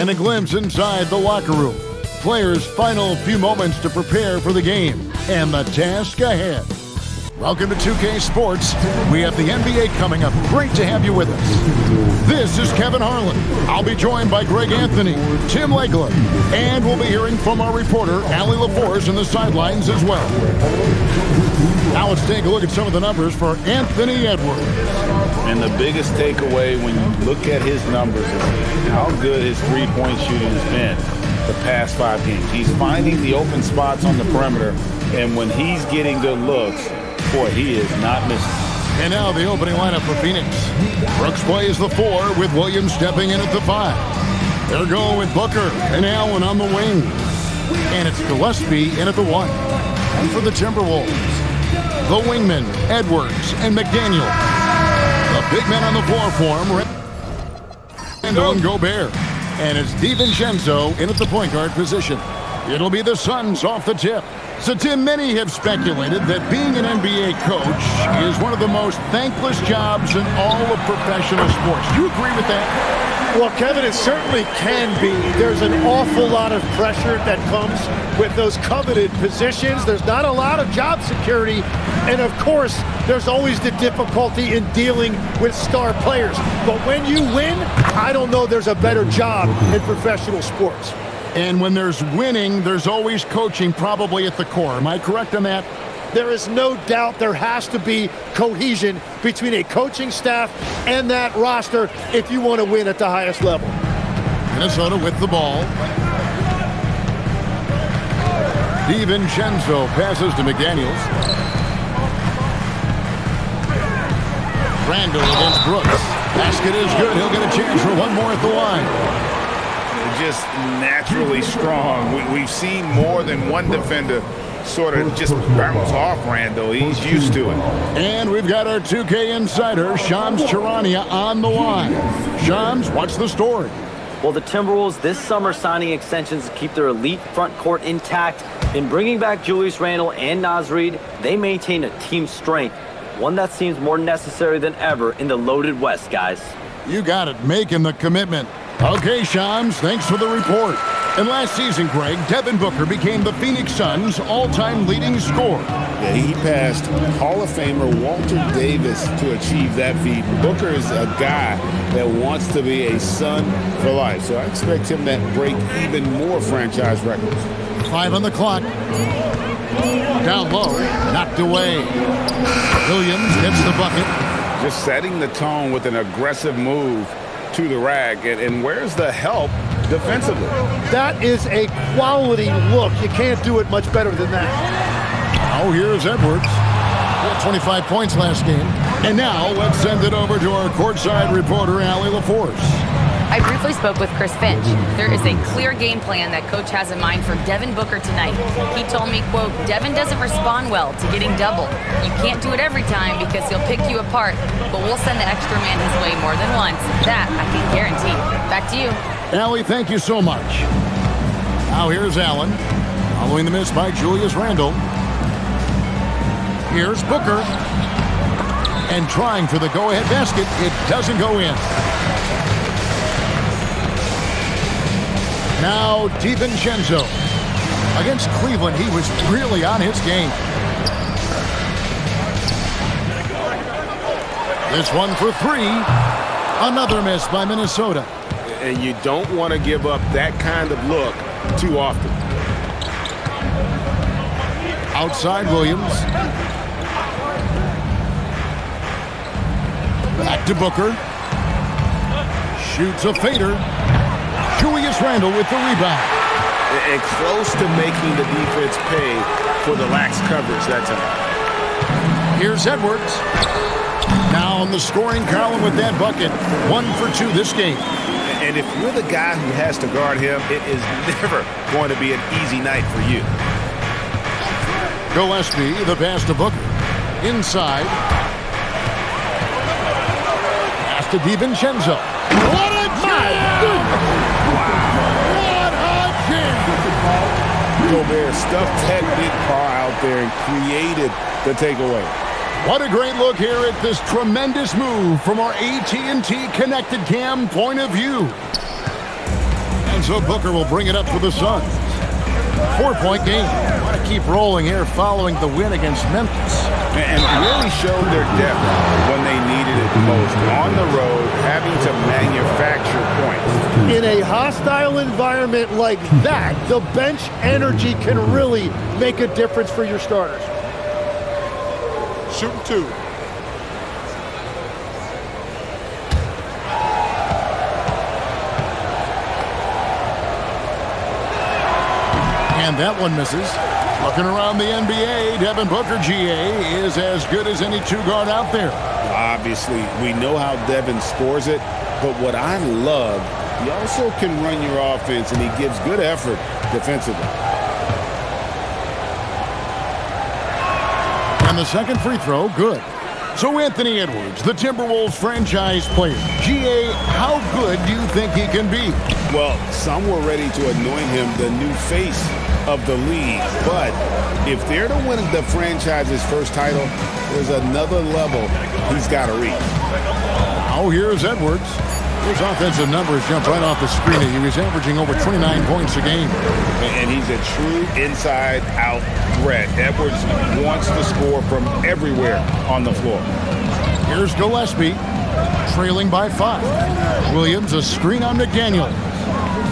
And a glimpse inside the locker room. Players' final few moments to prepare for the game and the task ahead. Welcome to 2K Sports. We have the NBA coming up. Great to have you with us. This is Kevin Harlan. I'll be joined by Greg Anthony, Tim Legler, and we'll be hearing from our reporter, Allie LaForce, in the sidelines as well. Now let's take a look at some of the numbers for Anthony Edwards. And the biggest takeaway when you look at his numbers is how good his three-point shooting has been the past 5 games. He's finding the open spots on the perimeter, and when he's getting good looks, boy, he is not missing. And now the opening lineup for Phoenix. Brooks plays the 4 with Williams stepping in at the 5. They're going with Booker and Allen on the wing. And it's Gillespie in at the 1. And for the Timberwolves, the wingmen, Edwards and McDaniel. The big men on the floor for him, Randle and Gobert. And it's DiVincenzo in at the point guard position. It'll be the Suns off the tip. So, Tim, many have speculated that being an NBA coach is one of the most thankless jobs in all of professional sports. Do you agree with that? Well, Kevin, it certainly can be. There's an awful lot of pressure that comes with those coveted positions. There's not a lot of job security. And, of course, there's always the difficulty in dealing with star players. But when you win, I don't know there's a better job in professional sports. And when there's winning, there's always coaching probably at the core. Am I correct on that? There is no doubt there has to be cohesion between a coaching staff and that roster if you want to win at the highest level. Minnesota with the ball. DiVincenzo passes to McDaniels. Randle against Brooks. Basket is good. He'll get a chance for one more at the line. Just naturally strong. We've seen more than one defender sort of just bounce off Randle. He's used to it. And we've got our 2K insider, Shams Charania, on the line. Shams, what's the story? Well, the Timberwolves this summer signing extensions to keep their elite front court intact. In bringing back Julius Randle and Naz Reid, they maintain a team strength, one that seems more necessary than ever in the loaded West, guys. You got it, making the commitment. Okay, Shams, thanks for the report. And last season, Greg, Devin Booker became the Phoenix Suns' all-time leading scorer. Yeah, he passed Hall of Famer Walter Davis to achieve that feat. Booker is a guy that wants to be a Sun for life, so I expect him to break even more franchise records. 5 on the clock. Down low, knocked away. Williams gets the bucket. Just setting the tone with an aggressive move to the rack, and where's the help defensively? That is a quality look. You can't do it much better than that. Oh, here's Edwards. He had 25 points last game. And now let's send it over to our courtside reporter, Allie LaForce. I briefly spoke with Chris Finch. There is a clear game plan that coach has in mind for Devin Booker tonight. He told me, quote, Devin doesn't respond well to getting doubled. You can't do it every time because he'll pick you apart, but we'll send the extra man his way more than once. That I can guarantee. Back to you. Allie, thank you so much. Now here's Allen, following the miss by Julius Randle. Here's Booker. And trying for the go-ahead basket. It doesn't go in. Now DiVincenzo. Against Cleveland, he was really on his game. This one for 3. Another miss by Minnesota. And you don't want to give up that kind of look too often. Outside Williams. Back to Booker. Shoots a fader. Julius Randle with the rebound. And close to making the defense pay for the lax coverage that time. Here's Edwards. Now on the scoring column with that bucket. 1 for 2 this game. And if you're the guy who has to guard him, it is never going to be an easy night for you. Gillespie, the pass to Booker. Inside. Pass to DiVincenzo. What a jam! What a jam! Gobert stuffed that big car out there and created the takeaway. What a great look here at this tremendous move from our AT&T Connected Cam point of view. And And so Booker will bring it up for the Suns. 4-point game. Want to keep rolling here following the win against Memphis. And really showed their depth when they needed it most. On the road, having to manufacture points. In a hostile environment like that, the bench energy can really make a difference for your starters. Shooting 2. And that one misses. Looking around the NBA, Devin Booker, GA, is as good as any two-guard out there. Obviously, we know how Devin scores it, but what I love, he also can run your offense, and he gives good effort defensively. And the second free throw, good. So Anthony Edwards, the Timberwolves franchise player. GA, how good do you think he can be? Well, some were ready to anoint him the new face of the league, but if they're to win the franchise's first title, there's another level he's got to reach. Oh, here's Edwards. His offensive numbers jump right off the screen. He was averaging over 29 points a game. And he's a true inside-out threat. Edwards wants to score from everywhere on the floor. Here's Gillespie, trailing by 5. Williams, a screen on McDaniel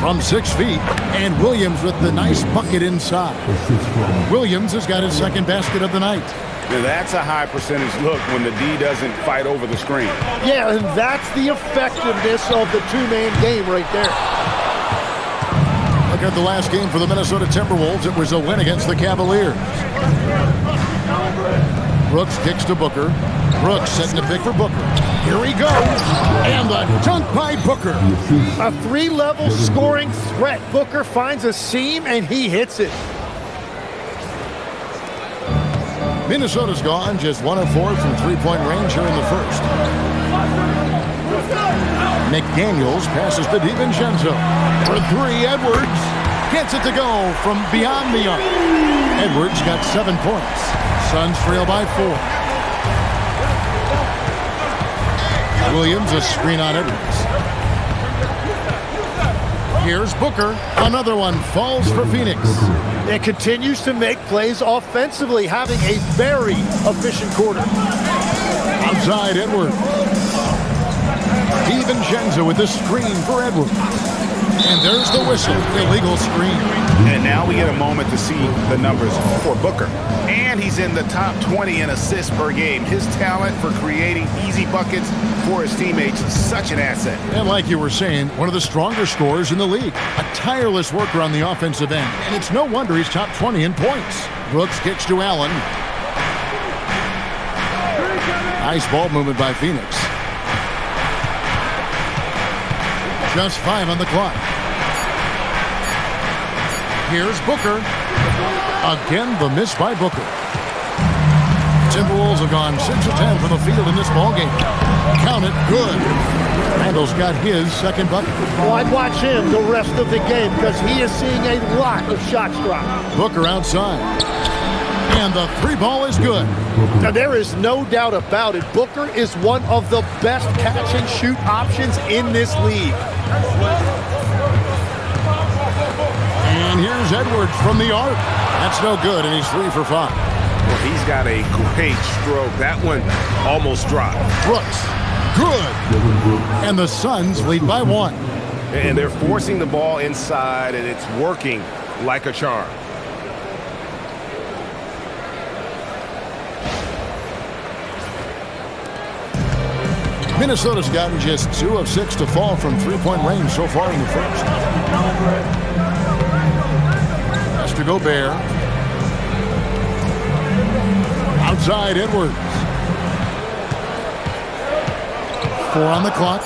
from 6 feet, and Williams with the nice bucket inside. Williams has got his second basket of the night. Now that's a high percentage look when the D doesn't fight over the screen. Yeah, and that's the effectiveness of the two-man game right there. Look at the last game for the Minnesota Timberwolves. It was a win against the Cavaliers. Brooks kicks to Booker. Brooks setting the pick for Booker. Here he goes. And the dunk by Booker. A 3-level scoring threat. Booker finds a seam, and he hits it. Minnesota's gone just 1 of 4 from three-point range here in the first. McDaniels passes to DiVincenzo. For 3, Edwards gets it to go from beyond the arc. Edwards got 7 points. Suns trail by 4. Williams, a screen on Edwards. Here's Booker. Another one falls for Phoenix. It continues to make plays offensively, having a very efficient quarter. Outside Edwards. DiVincenzo with the screen for Edwards. And there's the whistle. Illegal screen. And now we get a moment to see the numbers for Booker. And he's in the top 20 in assists per game. His talent for creating easy buckets for his teammates is such an asset. And like you were saying, one of the stronger scorers in the league. A tireless worker on the offensive end. And it's no wonder he's top 20 in points. Brooks kicks to Allen. Nice ball movement by Phoenix. Just 5 on the clock. Here's Booker. Again, the miss by Booker. Timberwolves have gone 6 of 10 from the field in this ballgame. Count it, good. Randle's got his second bucket. Well, I'd watch him the rest of the game because he is seeing a lot of shots drop. Booker outside. And the 3 ball is good. Now, there is no doubt about it. Booker is one of the best catch-and-shoot options in this league. And here's Edwards from the arc. That's no good, and he's 3 for 5. Well, he's got a great stroke. That one almost dropped. Brooks, good. And the Suns lead by 1. And they're forcing the ball inside, and it's working like a charm. Minnesota's gotten just 2 of 6 to fall from three-point range so far in the first. Has to Gobert. Outside Edwards. 4 on the clock.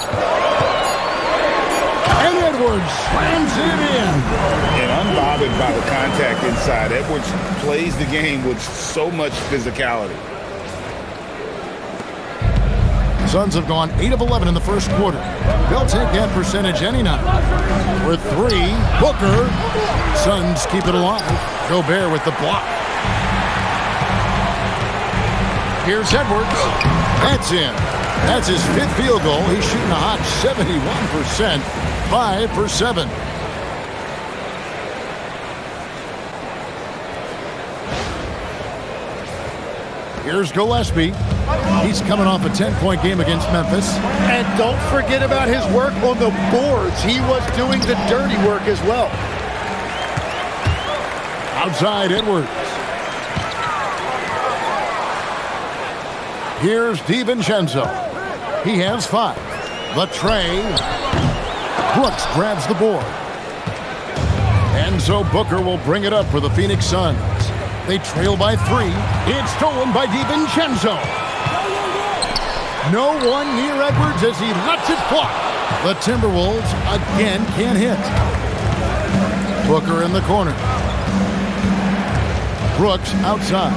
And Edwards slams it in. And unbothered by the contact inside, Edwards plays the game with so much physicality. Suns have gone 8 of 11 in the first quarter. They'll take that percentage any night. With 3, Booker. Suns keep it alive. Gobert with the block. Here's Edwards. That's in. That's his 5th field goal. He's shooting a hot 71%. 5 for 7. Here's Gillespie. He's coming off a 10-point game against Memphis. And don't forget about his work on the boards. He was doing the dirty work as well. Outside Edwards. Here's DiVincenzo. He has 5. The tray. Brooks grabs the board. And so Booker will bring it up for the Phoenix Suns. They trail by 3. It's stolen by DiVincenzo. No one near Edwards as he lets it fly. The Timberwolves again can't hit. Booker in the corner. Brooks outside.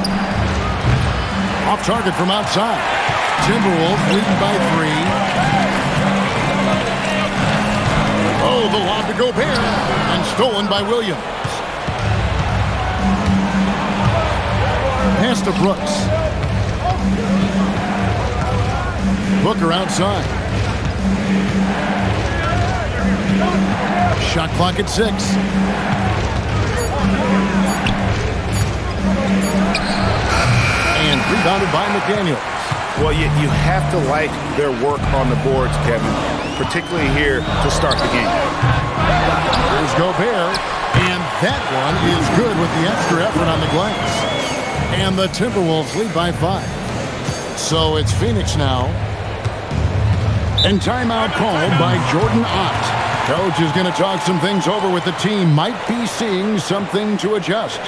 Off target from outside. Timberwolves lead by 3. Oh, the lob to Gobert. And stolen by Williams. Pass to Brooks. Booker outside. Shot clock at 6. And rebounded by McDaniels. Well, you have to like their work on the boards, Kevin, particularly here to start the game. Here's Gobert, and that one is good with the extra effort on the glass. And the Timberwolves lead by 5. So it's Phoenix now. And timeout called by Jordan Ott. Coach is going to talk some things over with the team. Might be seeing something to adjust.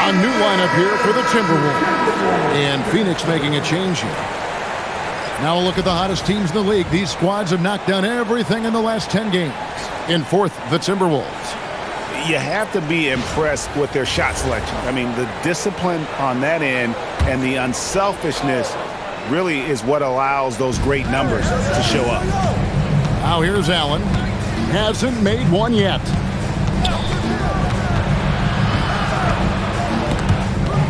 A new lineup here for the Timberwolves. And Phoenix making a change here. Now a look at the hottest teams in the league. These squads have knocked down everything in the last 10 games. In 4th, the Timberwolves. You have to be impressed with their shot selection. I mean, the discipline on that end and the unselfishness really is what allows those great numbers to show up. Now here's Allen. Hasn't made one yet.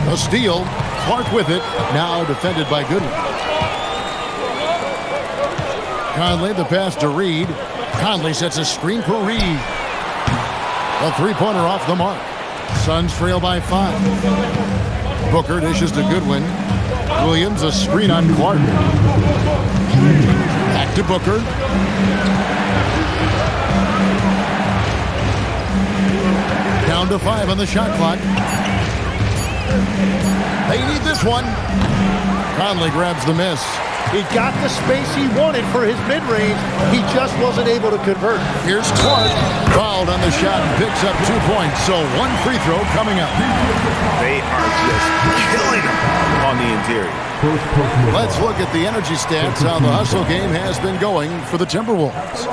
A steal. Clark with it. Now defended by Goodwin. Conley the pass to Reed. Conley sets a screen for Reed. A three-pointer off the mark. Suns trail by 5. Booker dishes to Goodwin. Williams a screen on Clark. Back to Booker. Down to 5 on the shot clock. They need this one. Conley grabs the miss. He got the space he wanted for his mid-range. He just wasn't able to convert. Here's Clark. Fouled on the shot and picks up 2 points. So 1 free throw coming up. They are just killing them on the interior. Let's look at the energy stats, how the hustle game has been going for the Timberwolves.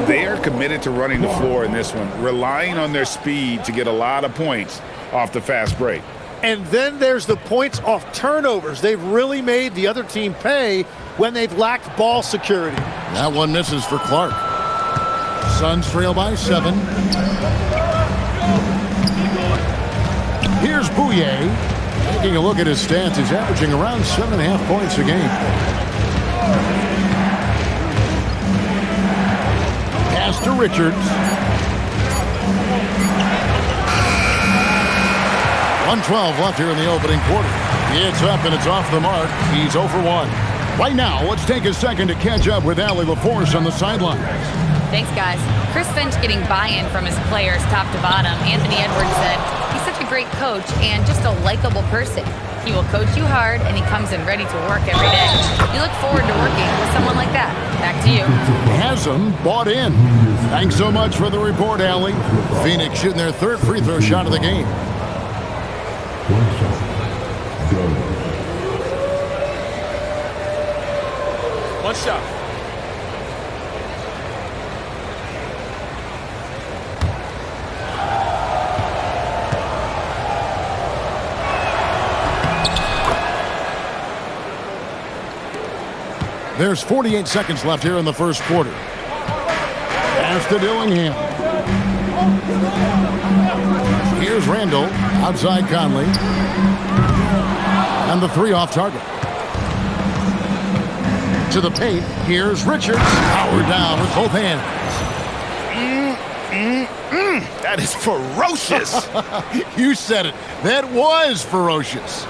They are committed to running the floor in this one, relying on their speed to get a lot of points off the fast break. And then there's the points off turnovers. They've really made the other team pay when they've lacked ball security. That one misses for Clark. Suns trail by 7. Here's Bouye. Taking a look at his stats, he's averaging around 7.5 points a game. Pass to Richards. 1:12 left here in the opening quarter. It's up and it's off the mark. He's 0 for 1. Right now, let's take a second to catch up with Allie LaForce on the sidelines. Thanks, guys. Chris Finch getting buy-in from his players top to bottom. Anthony Edwards said, he's such a great coach and just a likable person. He will coach you hard, and he comes in ready to work every day. You look forward to working with someone like that. Back to you. Has him bought in. Thanks so much for the report, Allie. Phoenix shooting their third free throw shot of the game. One shot. There's 48 seconds left here in the first quarter. Pass to Dillingham. Here's Randle. Outside Conley. And the three off target. To the paint. Here's Richards. Power down with both hands. That is ferocious. You said it. That was ferocious.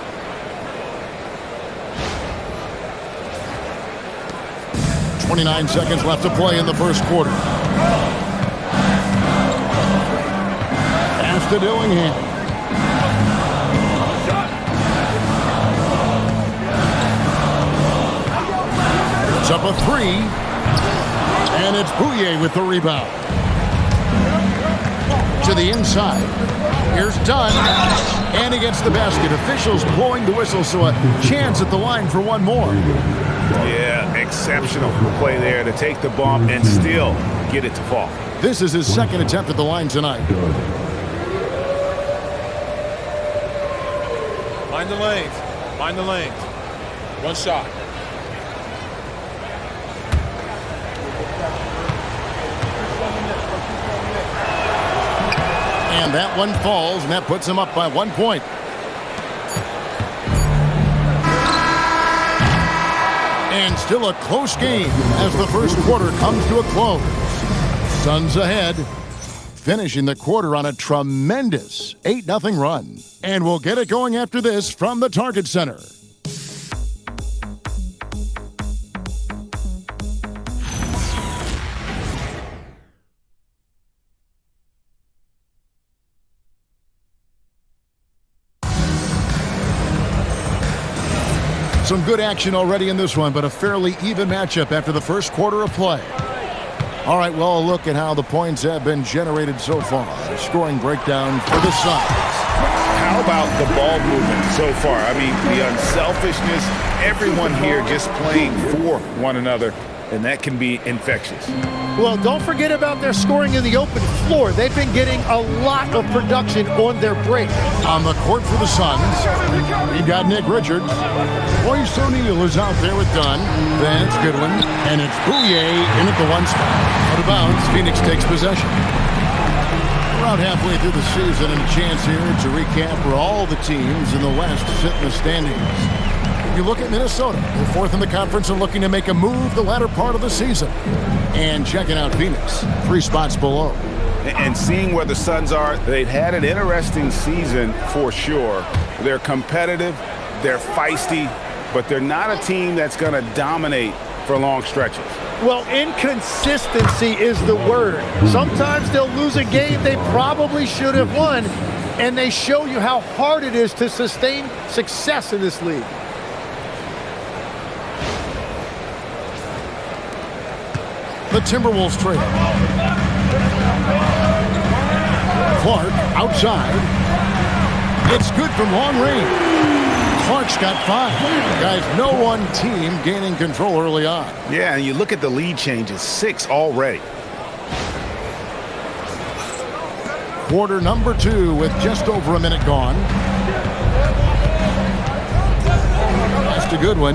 .29 seconds left to play in the first quarter. Pass to Dillingham. It's up a three. And it's Bouye with the rebound. To the inside. Here's Dunn. And he gets the basket. Officials blowing the whistle, so a chance at the line for one more. Yeah, exceptional play there to take the bump and still get it to fall. This is his second attempt at the line tonight. Mind the lanes. Mind the lanes. One shot. And that one falls, and that puts him up by 1 point. And still a close game as the first quarter comes to a close. Suns ahead, finishing the quarter on a tremendous 8-0 run. And we'll get it going after this from the Target Center. Some good action already in this one, but a fairly even matchup after the first quarter of play. All right, well, a look at how the points have been generated so far. A scoring breakdown for the Suns. How about the ball movement so far? I mean, the unselfishness, everyone here just playing for one another, and that can be infectious. Well, don't forget about their scoring in the open floor. They've been getting a lot of production on their break. On the court for the Suns, you got Nick Richards. Royce O'Neal is out there with Dunn. Then it's Goodwin, and it's Bouye in at the one spot. Out of bounds, Phoenix takes possession. Around halfway through the season, and a chance here to recap where all the teams in the West sit in the standings. You look at Minnesota, they're fourth in the conference and looking to make a move the latter part of the season. And checking out Phoenix, 3 spots below. And seeing where the Suns are, they've had an interesting season for sure. They're competitive, they're feisty, but they're not a team that's going to dominate for long stretches. Well, inconsistency is the word. Sometimes they'll lose a game they probably should have won, and they show you how hard it is to sustain success in this league. The Timberwolves trail. Clark outside. It's good from long range. Clark's got 5. Guys, no one team gaining control early on. Yeah, and you look at the lead changes, 6 already. Quarter number 2 with just over a minute gone. That's a good one.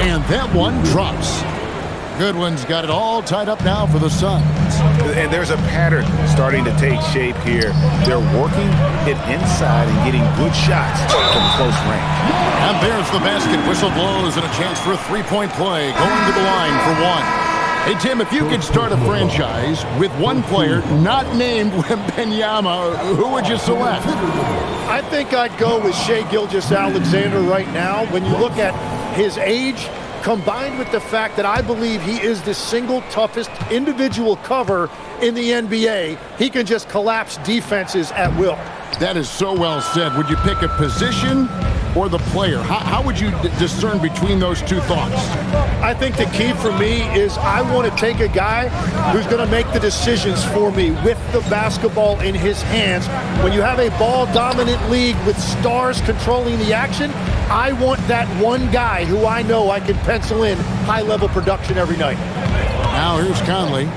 And that one drops. Goodwin's got it all tied up now for the Suns. And there's a pattern starting to take shape here. They're working it inside and getting good shots from close range. And there's the basket. Whistle blows and a chance for a 3-point play. Going to the line for 1. Hey, Tim, if you could start a franchise with one player not named Wembanyama, who would you select? I think I'd go with Shai Gilgeous-Alexander right now. When you look at his age, combined with the fact that I believe he is the single toughest individual cover in the NBA, he can just collapse defenses at will. That is so well said. Would you pick a position or the player? How would you discern between those two thoughts? I think the key for me is I want to take a guy who's going to make the decisions for me with the basketball in his hands. When you have a ball-dominant league with stars controlling the action, I want that one guy who I know I can pencil in high-level production every night. Now here's Conley,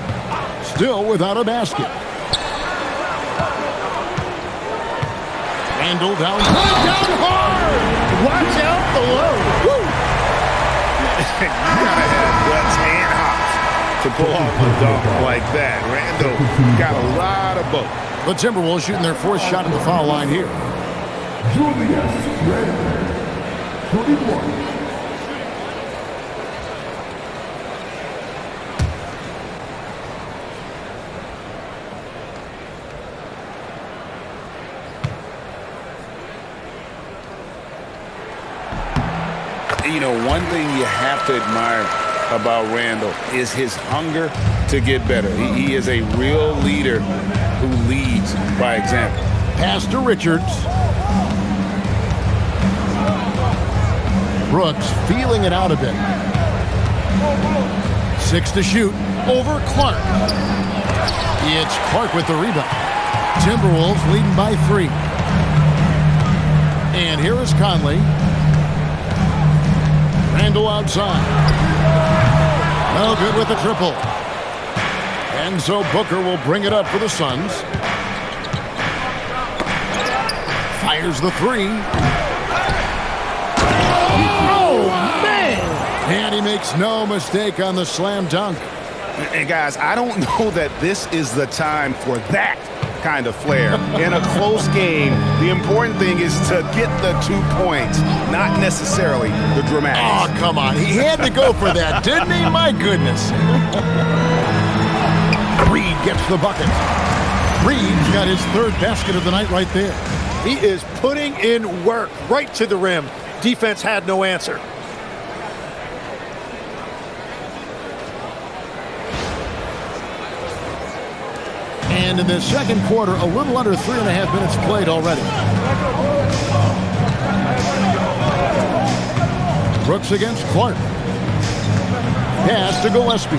still without a basket. Randle down hard. Watch out below. Woo. You gotta have guts and hops to pull off a dunk like that. Randle got a lot of both. The Timberwolves shooting their fourth shot at the foul line here. Julius Randle, 31. You know, one thing you have to admire about Randle is his hunger to get better. He is a real leader who leads by example. Pass to Richards. Brooks feeling it out a bit. 6 to shoot over Clark. It's Clark with the rebound. Timberwolves leading by 3. And here is Conley. Randle outside. No good with the triple. And so Booker will bring it up for the Suns. Fires the 3. Oh, man! And he makes no mistake on the slam dunk. And guys, I don't know that this is the time for that kind of flair. In a close game, the important thing is to get the 2 points, not necessarily the dramatics. Oh, come on. He had to go for that, didn't he? My goodness. Reed gets the bucket. Reed's got his 3rd basket of the night right there. He is putting in work right to the rim. Defense had no answer. And in the second quarter, a little under 3.5 minutes played already. Brooks against Clark. Pass to Gillespie.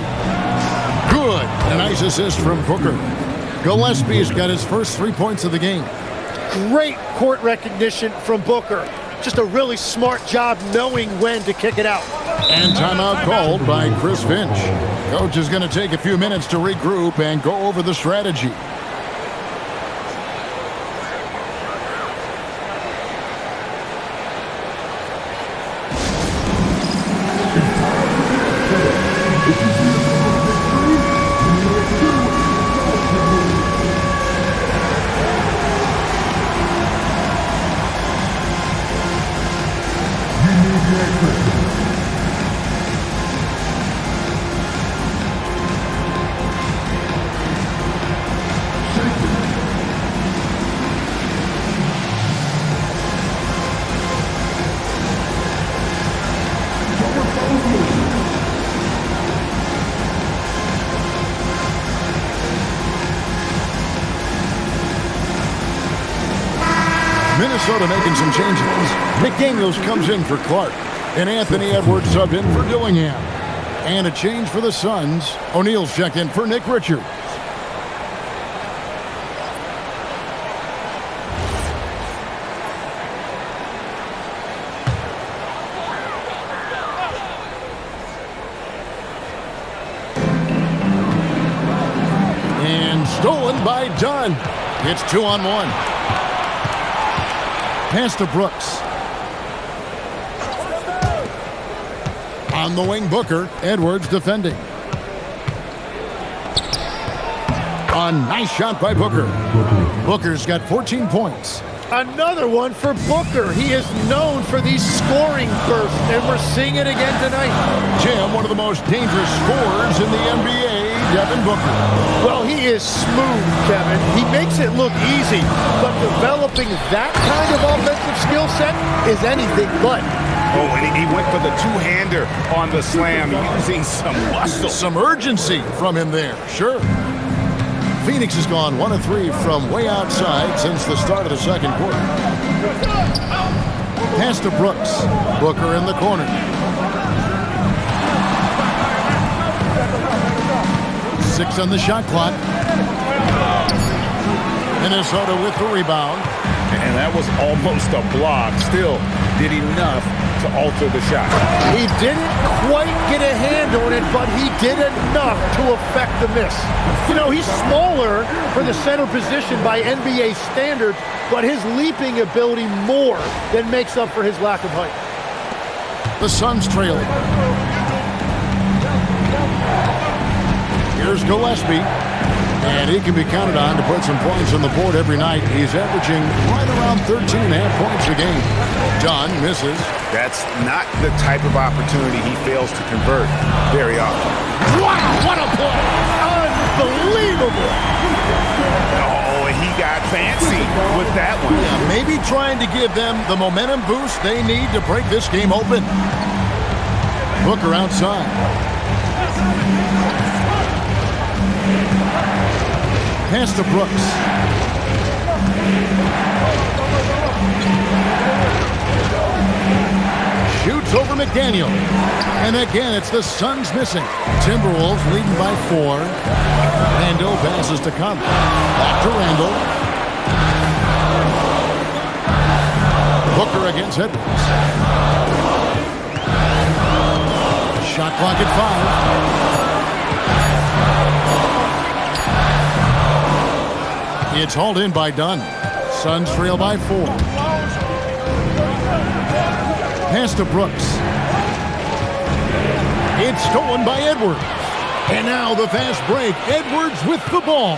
Good. A nice assist from Booker. Gillespie's got his first 3 points of the game. Great court recognition from Booker. Just a really smart job knowing when to kick it out. And timeout called by Chris Finch. Coach is going to take a few minutes to regroup and go over the strategy. Minnesota making some changes. McDaniels comes in for Clark. And Anthony Edwards subbed in for Dillingham. And a change for the Suns. O'Neal's checked in for Nick Richards. And stolen by Dunn. It's 2-on-1. Pass to Brooks. On the wing, Booker. Edwards defending. A nice shot by Booker. Booker's got 14 points. Another one for Booker. He is known for these scoring bursts, and we're seeing it again tonight. Jim, one of the most dangerous scorers in the NBA, Devin Booker. Well, he is smooth, Kevin. He makes it look easy, but developing that kind of offensive skill set is anything but. Oh, and he went for the two-hander on the slam, using some muscle. Some urgency from him there, sure. Phoenix has gone 1 of 3 from way outside since the start of the second quarter. Pass to Brooks. Booker in the corner. Six on the shot clock. Minnesota with the rebound. And that was almost a block. Still did enough to alter the shot. He didn't quite get a hand on it, but he did enough to affect the miss. You know, he's smaller for the center position by NBA standards, but his leaping ability more than makes up for his lack of height. The Suns trailing. Here's Gillespie. And he can be counted on to put some points on the board every night. He's averaging right around 13.5 points a game. Dunn misses. That's not the type of opportunity he fails to convert very often. Wow, what a play! Unbelievable! Oh, and he got fancy with that one. Yeah, maybe trying to give them the momentum boost they need to break this game open. Booker outside. Pass to Brooks. Shoots over McDaniel. And again, it's the Suns missing. Timberwolves leading by 4. Randle passes to Conley. Back to Randle. Booker against Edwards. Shot clock at 5. It's hauled in by Dunn. Suns trail by 4. Pass to Brooks. It's stolen by Edwards. And now the fast break. Edwards with the ball.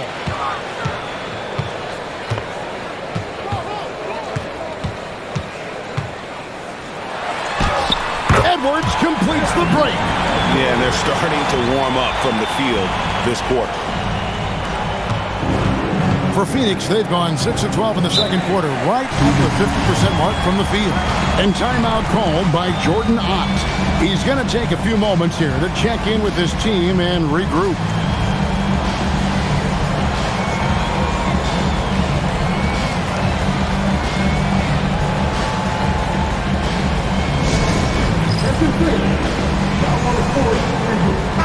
Edwards completes the break. Yeah, and they're starting to warm up from the field this quarter. For Phoenix, they've gone 6 of 12 in the second quarter, right at the 50% mark from the field. And timeout called by Jordan Ott. He's going to take a few moments here to check in with his team and regroup.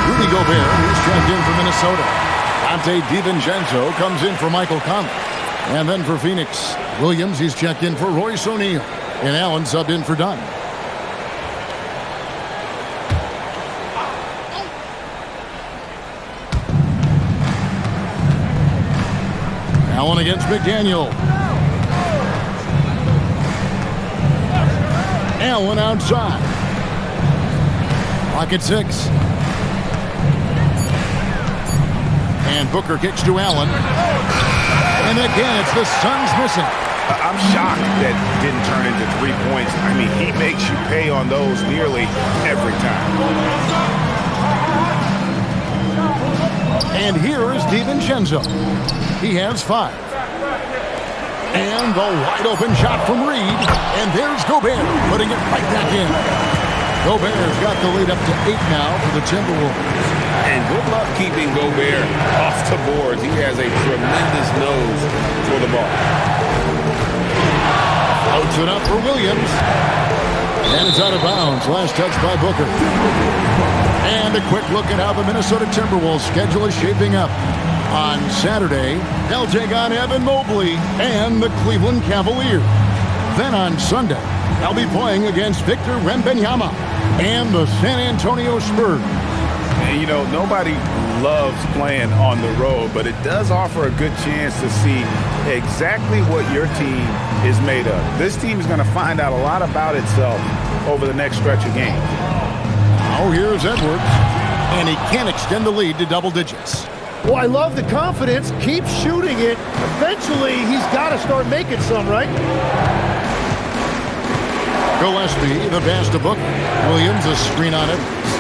Rudy Gobert, who's checked in for Minnesota. Dante DiVincenzo comes in for Michael Conley. And then for Phoenix, Williams, he's checked in for Royce O'Neal. And Allen subbed in for Dunn. Allen against McDaniel. Allen outside. Clock at 6. And Booker kicks to Allen. And again, it's the Suns missing. I'm shocked that didn't turn into 3 points. I mean, he makes you pay on those nearly every time. And here is DiVincenzo. He has 5. And the wide open shot from Reed. And there's Gobert putting it right back in. Gobert's got the lead up to 8 now for the Timberwolves. And good luck keeping Gobert off the boards. He has a tremendous nose for the ball. Floats it up for Williams. And it's out of bounds. Last touch by Booker. And a quick look at how the Minnesota Timberwolves schedule is shaping up. On Saturday, they'll take on Evan Mobley and the Cleveland Cavaliers. Then on Sunday, they'll be playing against Victor Wembanyama and the San Antonio Spurs. And, you know, nobody loves playing on the road, but it does offer a good chance to see exactly what your team is made of. This team is going to find out a lot about itself over the next stretch of games. Now here's Edwards, and he can't extend the lead to double digits. Well, I love the confidence. Keep shooting it. Eventually, he's got to start making some, right? Gillespie, the pass to Booker. Williams, a screen on Edwards.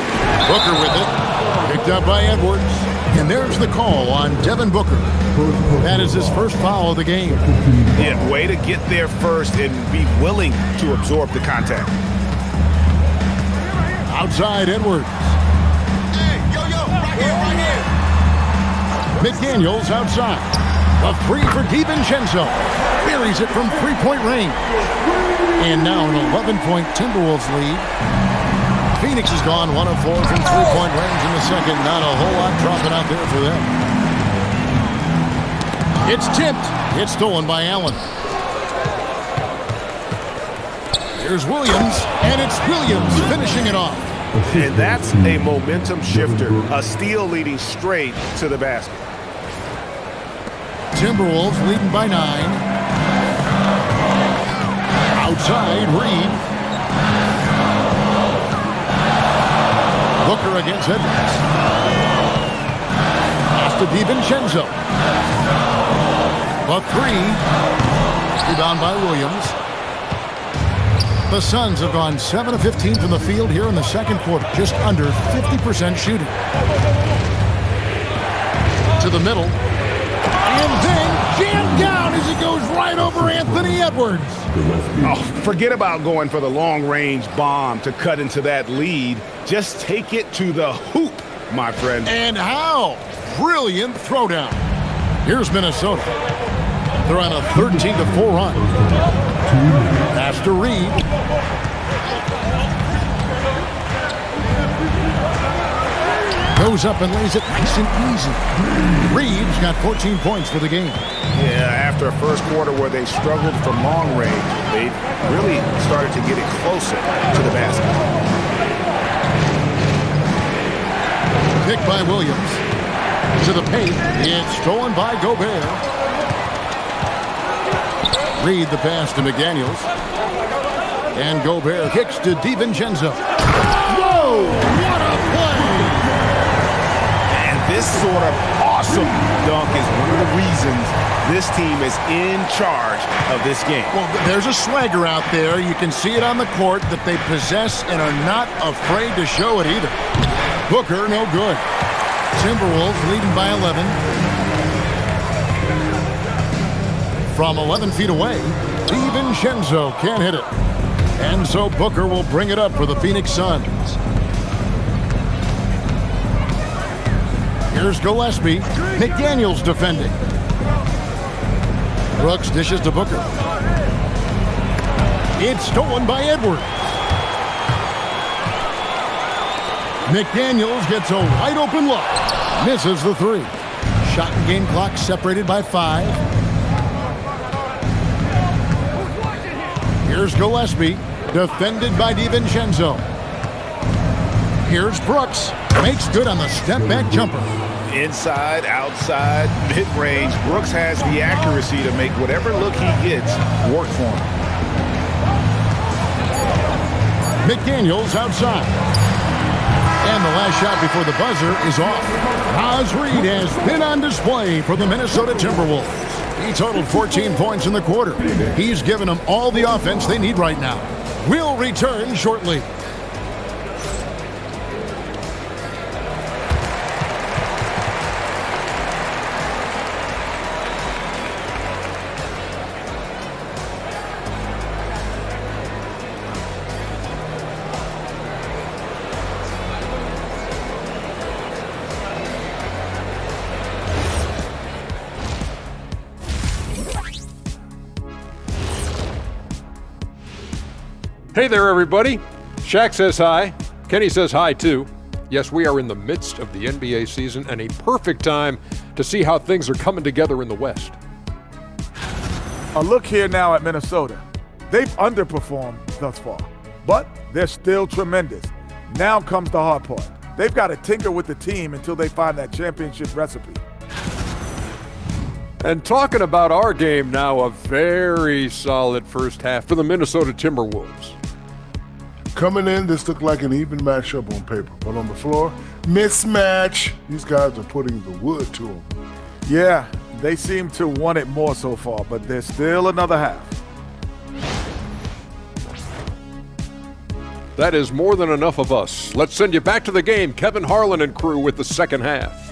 Booker with it. Picked up by Edwards. And there's the call on Devin Booker. That is his first foul of the game. Yeah, way to get there first and be willing to absorb the contact. Outside Edwards. Hey, yo, right here. McDaniels outside. A three for DiVincenzo. Buries it from three-point range. And now an 11-point Timberwolves lead. Phoenix has gone 1 of 4 from three-point range in the second. Not a whole lot dropping out there for them. It's tipped. It's stolen by Allen. Here's Williams, and it's Williams finishing it off. And that's a momentum shifter. A steal leading straight to the basket. Timberwolves leading by 9. Outside, Reed. Booker against Edwards. Pass to DiVincenzo. A three. Rebound by Williams. The Suns have gone 7 of 15 from the field here in the second quarter. Just under 50% shooting. To the middle. And then jammed down as he goes right over Anthony Edwards. Oh, forget about going for the long-range bomb to cut into that lead. Just take it to the hoop, my friend. And how? Brilliant throwdown. Here's Minnesota. They're on a 13-4 run. Pass to Reed. Goes up and lays it nice and easy. Reed's got 14 points for the game. Yeah, after a first quarter where they struggled from long range, they really started to get it closer to the basket. Pick by Williams. To the paint. It's stolen by Gobert. Reed the pass to McDaniels. And Gobert kicks to DiVincenzo. Whoa! What a play! And this sort of awesome dunk is one of the reasons this team is in charge of this game. Well, there's a swagger out there. You can see it on the court that they possess and are not afraid to show it either. Booker, no good. Timberwolves leading by 11. From 11 feet away, DiVincenzo can't hit it. And so Booker will bring it up for the Phoenix Suns. Here's Gillespie. McDaniels defending. Brooks dishes to Booker. It's stolen by Edwards. McDaniels gets a wide open look. Misses the three. Shot and game clock separated by 5. Here's Gillespie. Defended by DiVincenzo. Here's Brooks. Makes good on the step-back jumper. Inside, outside, mid-range, Brooks has the accuracy to make whatever look he gets work for him. McDaniels outside. And the last shot before the buzzer is off. Naz Reid has been on display for the Minnesota Timberwolves. He totaled 14 points in the quarter. He's given them all the offense they need right now. We'll return shortly. Hey there, everybody. Shaq says hi. Kenny says hi, too. Yes, we are in the midst of the NBA season and a perfect time to see how things are coming together in the West. A look here now at Minnesota. They've underperformed thus far, but they're still tremendous. Now comes the hard part. They've got to tinker with the team until they find that championship recipe. And talking about our game now, a very solid first half for the Minnesota Timberwolves. Coming in, this looked like an even matchup on paper, but on the floor, mismatch. These guys are putting the wood to them. Yeah, they seem to want it more so far, but there's still another half. That is more than enough of us. Let's send you back to the game, Kevin Harlan and crew with the second half.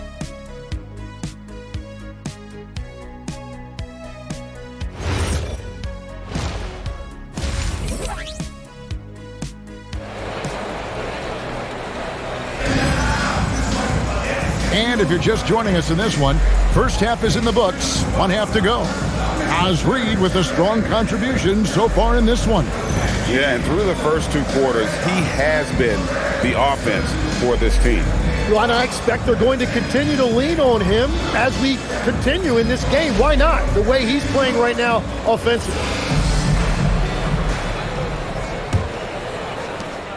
And if you're just joining us in this one, first half is in the books, one half to go. Oz Reed with a strong contribution so far in this one. Yeah, and through the first 2 quarters, he has been the offense for this team. Well, and I expect they're going to continue to lean on him as we continue in this game. Why not? The way he's playing right now offensively.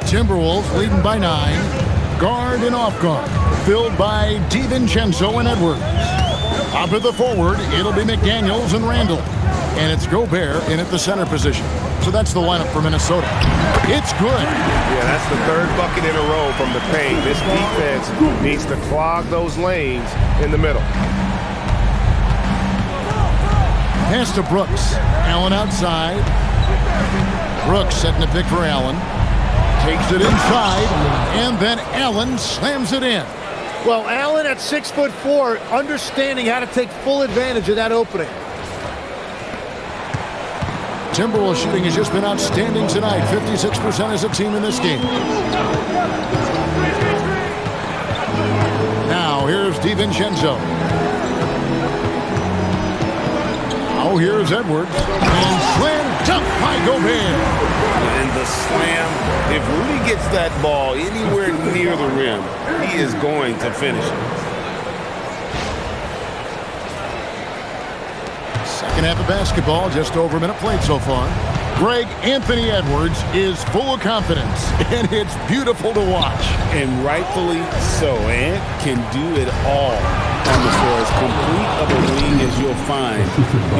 Timberwolves leading by 9. Guard and off guard. Filled by DiVincenzo and Edwards. Up at the forward, it'll be McDaniels and Randle. And it's Gobert in at the center position. So that's the lineup for Minnesota. It's good. Yeah, that's the 3rd bucket in a row from the paint. This defense needs to clog those lanes in the middle. Pass to Brooks. Allen outside. Brooks setting the pick for Allen. Takes it inside, and then Allen slams it in. Well, Allen at 6'4", understanding how to take full advantage of that opening. Timberwolves shooting has just been outstanding tonight. 56% as a team in this game. Now here's DiVincenzo. Now here's Edwards. And slam dunk by Gobert. And the slam, if Rudy gets that ball anywhere near the rim, he is going to finish it. Second half of basketball, just over a minute played so far. Greg Anthony Edwards is full of confidence, and it's beautiful to watch. And rightfully so. Ant can do it all on the floor. As complete of a wing as you'll find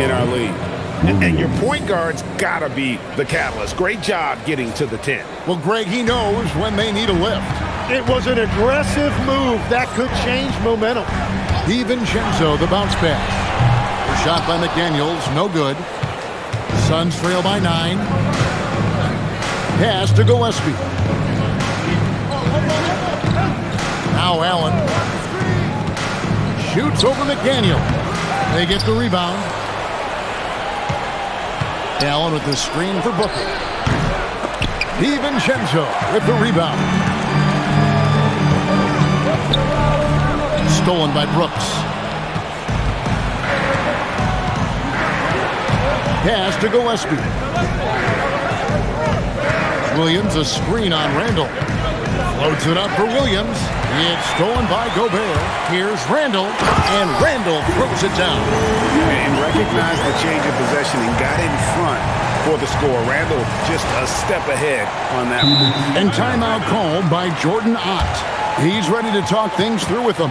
in our league. And your point guard's got to be the catalyst. Great job getting to the 10. Well, Greg, he knows when they need a lift. It was an aggressive move that could change momentum. DiVincenzo, the bounce pass. Shot by McDaniels, no good. Suns trail by 9. Pass to Gillespie. Now Allen. Shoots over McDaniel. They get the rebound. Allen with the screen for Booker. DiVincenzo with the rebound. Stolen by Brooks. Pass to Gillespie. Williams, a screen on Randle. Floats it up for Williams. It's stolen by Gobert. Here's Randle, and Randle throws it down. And recognized the change of possession and got in front for the score. Randle just a step ahead on that one. And timeout called by Jordan Ott. He's ready to talk things through with them.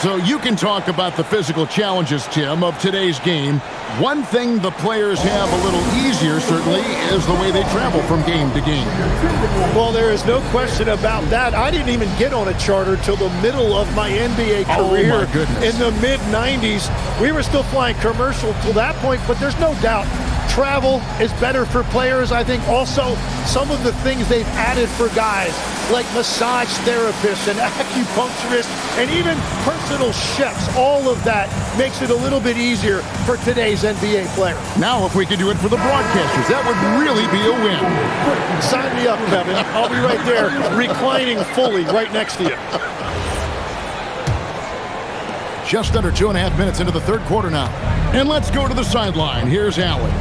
So you can talk about the physical challenges, Tim, of today's game. One thing the players have a little easier, certainly, is the way they travel from game to game. Well, there is no question about that. I didn't even get on a charter till the middle of my NBA career. Oh, my goodness. In the mid-90s. We were still flying commercial till that point, but there's no doubt travel is better for players. I think also some of the things they've added for guys like massage therapists and acupuncturists and even personal chefs, all of that makes it a little bit easier for today's NBA player. Now, if we could do it for the broadcasters, that would really be a win. Sign me up, Kevin. I'll be right there reclining fully right next to you. Just under 2.5 minutes into the third quarter now. And let's go to the sideline. Here's Allen.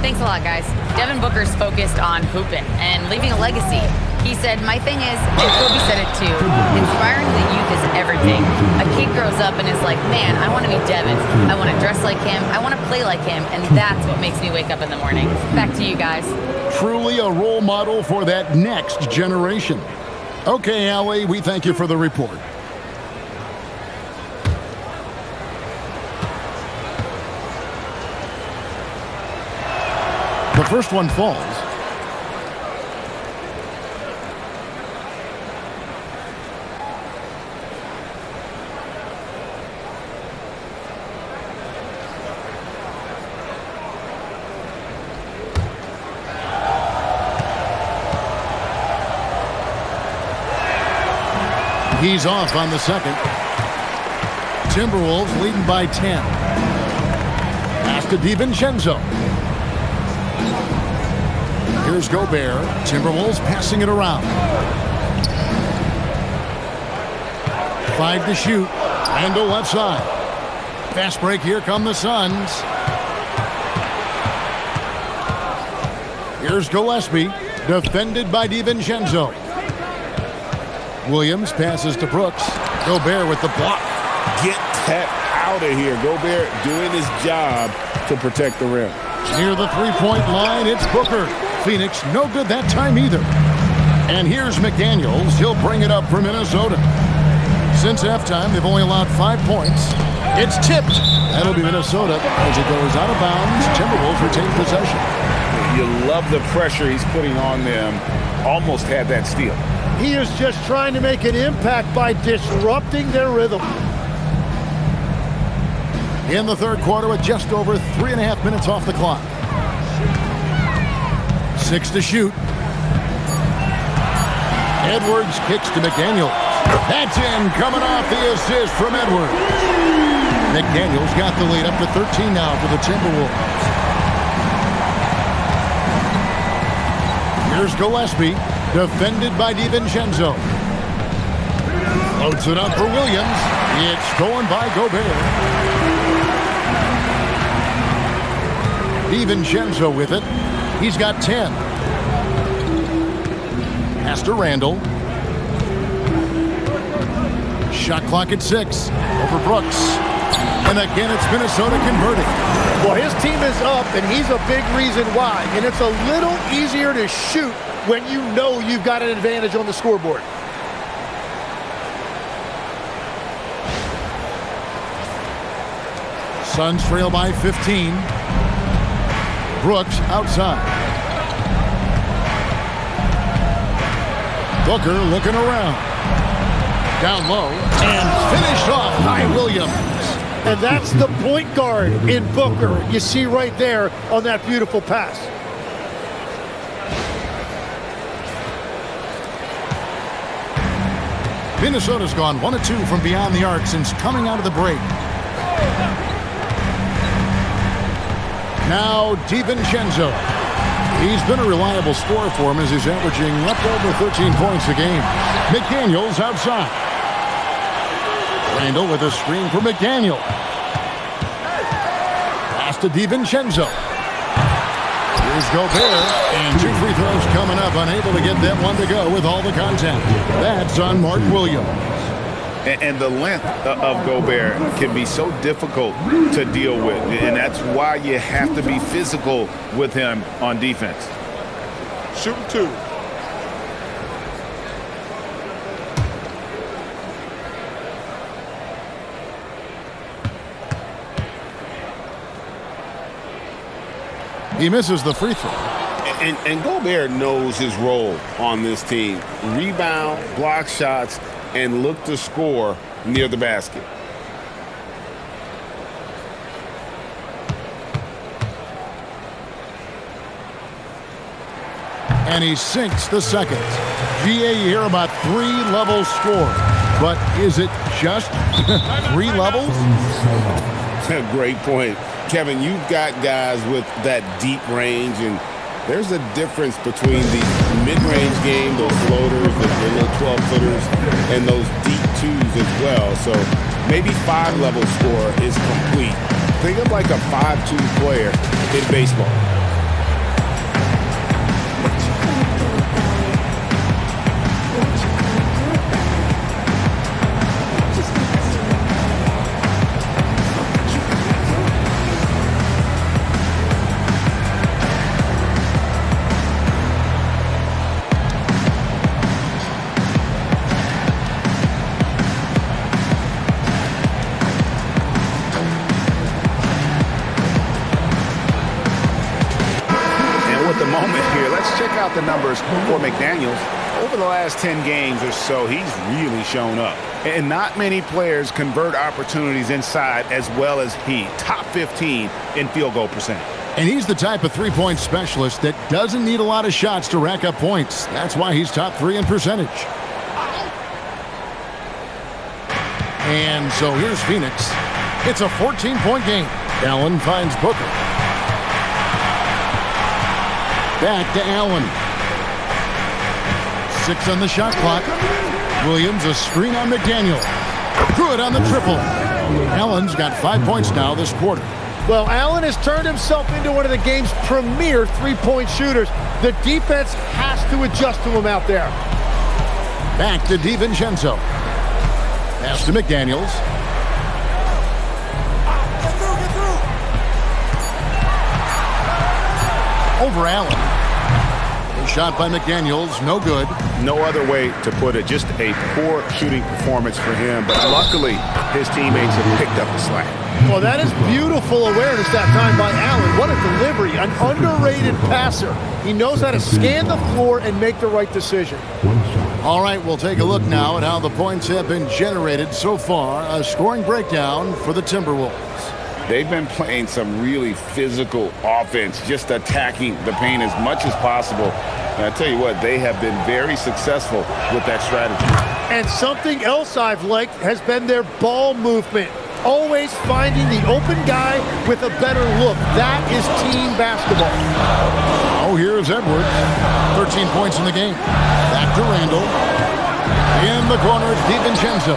Thanks a lot, guys. Devin Booker's focused on hooping and leaving a legacy. He said, my thing is, and Kobe said it too, inspiring the youth is everything. A kid grows up and is like, man, I want to be Devin. I want to dress like him. I want to play like him. And that's what makes me wake up in the morning. Back to you guys. Truly a role model for that next generation. Okay, Allie, we thank you for the report. The first one falls. He's off on the second. Timberwolves leading by 10. Pass to DiVincenzo. Here's Gobert. Timberwolves passing it around. 5 to shoot. Randle left side. Fast break. Here come the Suns. Here's Gillespie. Defended by DiVincenzo. Williams passes to Brooks. Gobert with the block. Get that out of here. Gobert doing his job to protect the rim. Near the three-point line, it's Booker. Phoenix, no good that time either. And here's McDaniels. He'll bring it up for Minnesota. Since halftime, they've only allowed 5 points. It's tipped. That'll be Minnesota as it goes out of bounds. Timberwolves retain possession. You love the pressure he's putting on them. Almost had that steal. He is just trying to make an impact by disrupting their rhythm. In the third quarter with just over 3.5 minutes off the clock. 6 to shoot. Edwards kicks to McDaniels. That's in, coming off the assist from Edwards. McDaniels got the lead up to 13 now for the Timberwolves. Here's Gillespie, defended by DiVincenzo. Loads it up for Williams. It's stolen by Gobert. DiVincenzo with it. He's got 10. Pass to Randle. Shot clock at 6. Over Brooks. And again, it's Minnesota converting. Well, his team is up, and he's a big reason why. And it's a little easier to shoot when you know you've got an advantage on the scoreboard. Suns trail by 15. Brooks outside. Booker looking around. Down low and finished off by Williams. And that's the point guard in Booker. You see right there on that beautiful pass. Minnesota's gone 1 of 2 from beyond the arc since coming out of the break. Now DiVincenzo. He's been a reliable scorer for him as he's averaging up over 13 points a game. McDaniels outside. Randle with a screen for McDaniel. Pass to DiVincenzo. Here's Gobert. And 2 free throws coming up. Unable to get that one to go with all the contact. That's on Mark Williams. And the length of Gobert can be so difficult to deal with. And that's why you have to be physical with him on defense. Shooting 2. He misses the free throw. And Gobert knows his role on this team. Rebound, block shots, and look to score near the basket. And he sinks the second. GA, you hear about 3-level score. But is it just 3 levels? Great point. Kevin, you've got guys with that deep range, and there's a difference between the mid-range game, those floaters, the little 12-footers, and those deep 2s as well. So maybe 5-level score is complete. Think of like a 5-2 player in baseball. The numbers for McDaniels. Over the last 10 games or so, he's really shown up. And not many players convert opportunities inside as well as he. Top 15 in field goal percentage. And he's the type of three-point specialist that doesn't need a lot of shots to rack up points. That's why he's top 3 in percentage. And so here's Phoenix. It's a 14-point game. Allen finds Booker. Back to Allen. 6 on the shot clock. Williams a screen on McDaniel. Good on the triple. Allen's got 5 points now this quarter. Well, Allen has turned himself into one of the game's premier three-point shooters. The defense has to adjust to him out there. Back to DiVincenzo. Pass to McDaniels. Over Allen. A shot by McDaniels, no good. No other way to put it. Just a poor shooting performance for him. But luckily, his teammates have picked up the slack. Well, that is beautiful awareness that time by Allen. What a delivery. An underrated passer. He knows how to scan the floor and make the right decision. All right, we'll take a look now at how the points have been generated so far. A scoring breakdown for the Timberwolves. They've been playing some really physical offense, just attacking the paint as much as possible. And I tell you what, they have been very successful with that strategy. And something else I've liked has been their ball movement. Always finding the open guy with a better look. That is team basketball. Oh, here's Edwards. 13 points in the game. Back to Randle. In the corner, it's DiVincenzo.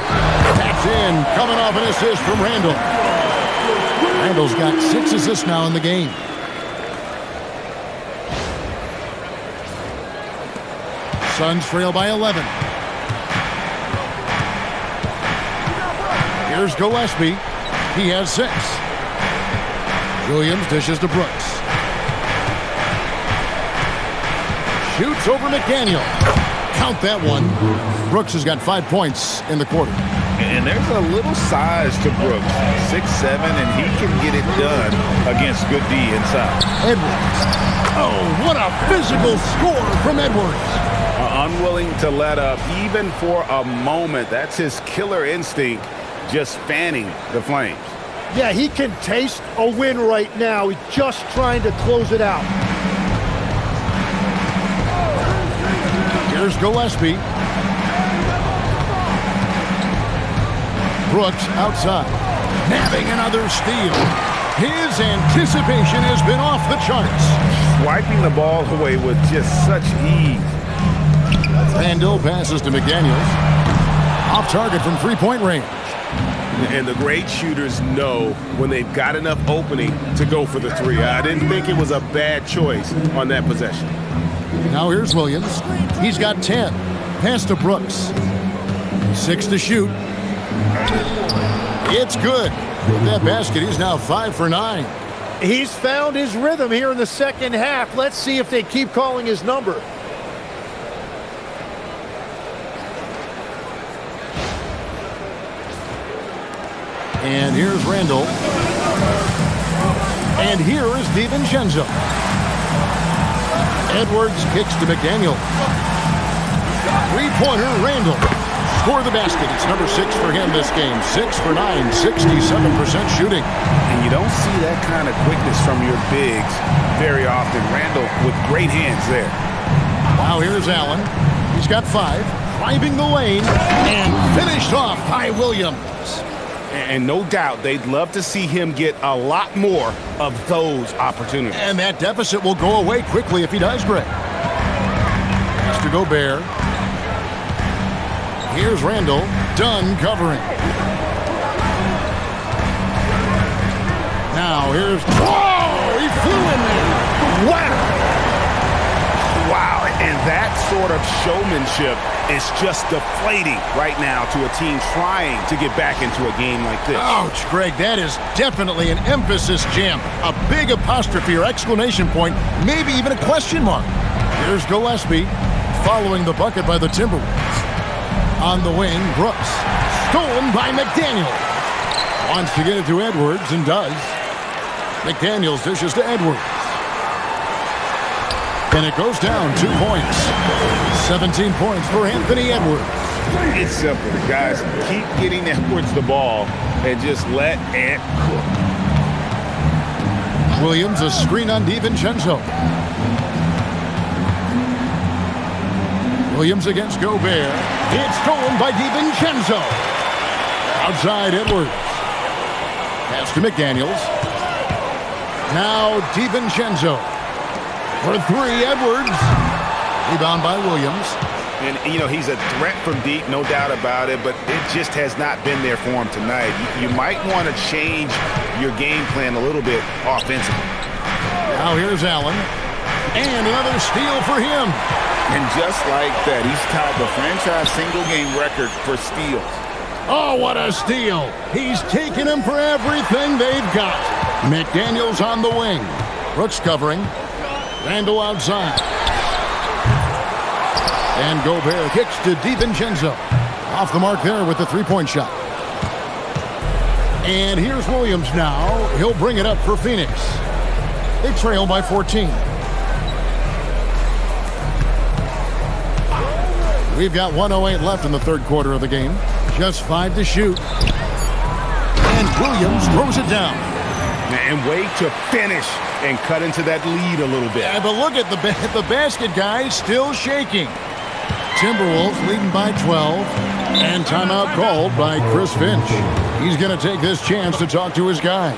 That's in. Coming off an assist from Randle. Randle's got 6 assists now in the game. Suns trail by 11. Here's Gillespie. He has 6. Williams dishes to Brooks. Shoots over McDaniel. Count that one. Brooks has got 5 points in the quarter. And there's a little size to Brooks. 6'7", and he can get it done against good D inside. Edwards. Oh, what a physical score from Edwards. Unwilling to let up even for a moment. That's his killer instinct, just fanning the flames. Yeah, he can taste a win right now. He's just trying to close it out. Here's Gillespie. Brooks outside. Nabbing another steal. His anticipation has been off the charts. Wiping the ball away with just such ease. Randle passes to McDaniels. Off target from three-point range. And the great shooters know when they've got enough opening to go for the three. I didn't think it was a bad choice on that possession. Now here's Williams. He's got 10. Pass to Brooks. 6 to shoot. It's good. With that basket, he's now 5 for 9. He's found his rhythm here in the second half. Let's see if they keep calling his number. And here's Randle. And here is DiVincenzo. Edwards kicks to McDaniel. Three-pointer, Randle. Score the basket. It's number 6 for him this game. 6 for 9, 67% shooting. And you don't see that kind of quickness from your bigs very often. Randle with great hands there. Now here's Allen. He's got 5. Driving the lane. And finished off by Williams. And no doubt they'd love to see him get a lot more of those opportunities. And that deficit will go away quickly if he does, Greg. Pass to Gobert. Here's Randle. Done covering. Now here's... Whoa! He flew in there. Wow! Wow, and that sort of showmanship is just deflating right now to a team trying to get back into a game like this. Ouch, Greg, that is definitely an emphasis jam. A big apostrophe or exclamation point, maybe even a question mark. Here's Gillespie following the bucket by the Timberwolves. On the wing, Brooks. Stolen by McDaniel. Wants to get it to Edwards and does. McDaniels dishes to Edwards. And it goes down 2 points. 17 points for Anthony Edwards. It's simple, guys. Keep getting Edwards the ball and just let Ant cook. Williams a screen on DiVincenzo. Williams against Gobert. It's stolen by DiVincenzo. Outside Edwards. Pass to McDaniels. Now DiVincenzo. For three, Edwards. Rebound by Williams. And, you know, he's a threat from deep, no doubt about it, but it just has not been there for him tonight. You might want to change your game plan a little bit offensively. Now here's Allen. And another steal for him. And just like that, he's tied the franchise single-game record for steals. Oh, what a steal. He's taking him for everything they've got. McDaniels on the wing. Brooks covering. Randle outside. And Gobert kicks to DiVincenzo. Off the mark there with the three-point shot. And here's Williams now. He'll bring it up for Phoenix. They trail by 14. We've got 1:08 left in the third quarter of the game. Just 5 to shoot. And Williams throws it down. And wait to finish and cut into that lead a little bit. Yeah, but look at the basket, guys, still shaking. Timberwolves leading by 12. And timeout called by Chris Finch. He's going to take this chance to talk to his guys.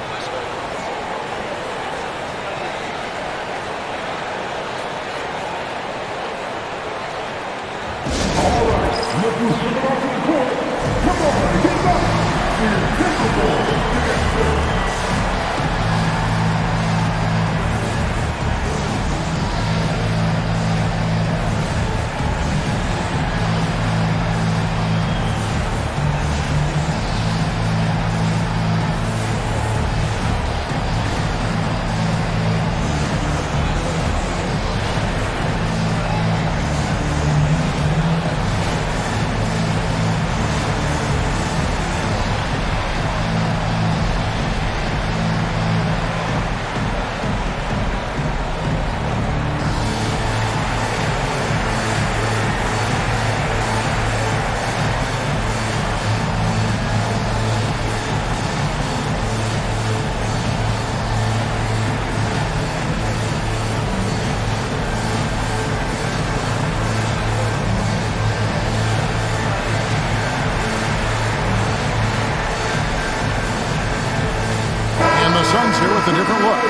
Suns here with a different look.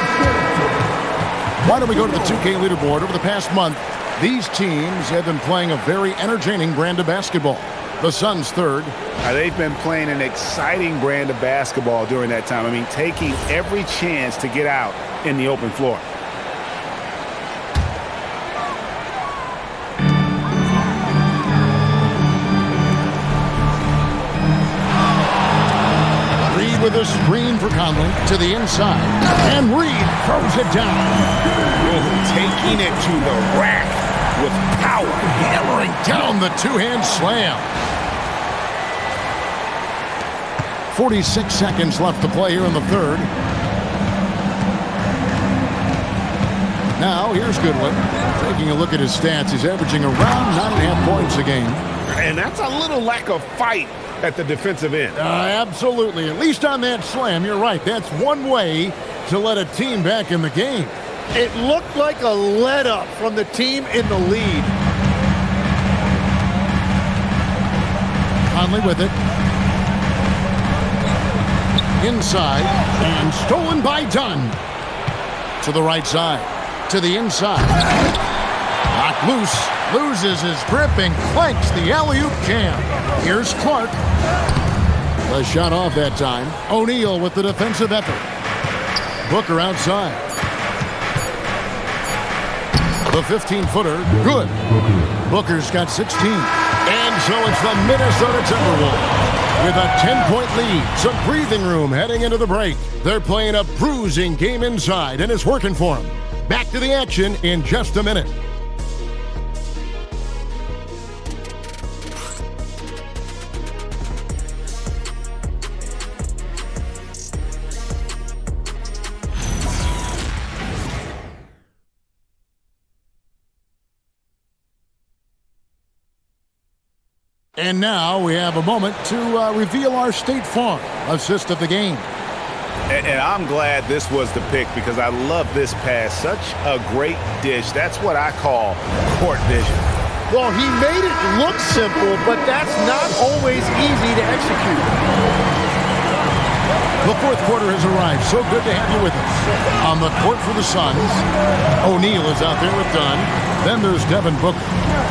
Why don't we go to the 2K leaderboard? Over the past month, these teams have been playing a very entertaining brand of basketball. The Suns third. They've been playing an exciting brand of basketball during that time. I mean, taking every chance to get out in the open floor. With a screen for Conley to the inside. And Reed throws it down. Taking it to the rack with power. Hammering down the two-hand slam. 46 seconds left to play here in the third. Now, here's Goodwin. Taking a look at his stats, he's averaging around 9.5 points a game. And that's a little lack of fight at the defensive end. Absolutely. At least on that slam, you're right. That's one way to let a team back in the game. It looked like a let-up from the team in the lead. Conley with it. Inside. And stolen by Dunn. To the right side. To the inside. Knocked loose. Loses his grip and clanks the alley-oop jam. Here's Clark. The shot off that time. O'Neal with the defensive effort. Booker outside. The 15-footer, good. Booker's got 16. And so it's the Minnesota Timberwolves with a 10-point lead. Some breathing room heading into the break. They're playing a bruising game inside, and it's working for them. Back to the action in just a minute. And now we have a moment to reveal our State Farm assist of the game. And I'm glad this was the pick because I love this pass. Such a great dish. That's what I call court vision. Well, he made it look simple, but that's not always easy to execute. The fourth quarter has arrived. So good to have you with us. On the court for the Suns, O'Neal is out there with Dunn. Then there's Devin Booker.